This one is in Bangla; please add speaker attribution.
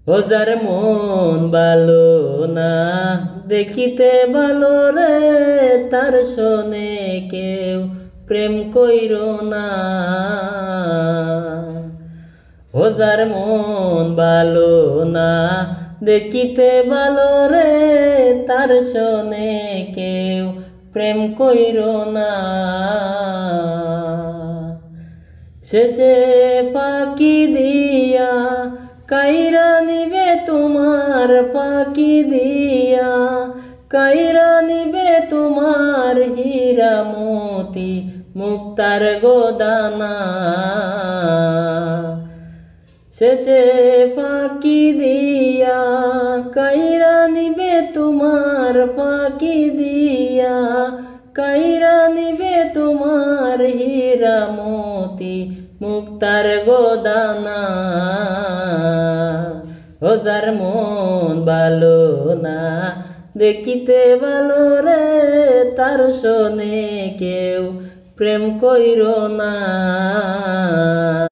Speaker 1: ও যার মন ভালো না, দেখিতে ভালো রে, তার শোনে কেউ প্রেম কইরো না। ও যার মন ভালো না, দেখিতে ভালো রে, তার শোনে কেউ প্রেম কইরো না। শেষে ফাঁকি দিয়া কাইরা নিবে তোমার, ফাঁকি দিয়া কাইরা নিবে তোমার হীরা মতি মুক্তার গোদানা। শেষে ফাঁকি দিয়া কাইরা নিবে তোমার, ফাঁকি দিয়া কাইরা নিবে তোমার হীরা মতি মুক্তার গোদানা। ও যার মন ভালো না, দেখিতে ভালো রে, তার শোনে কেউ প্রেম কইরো না।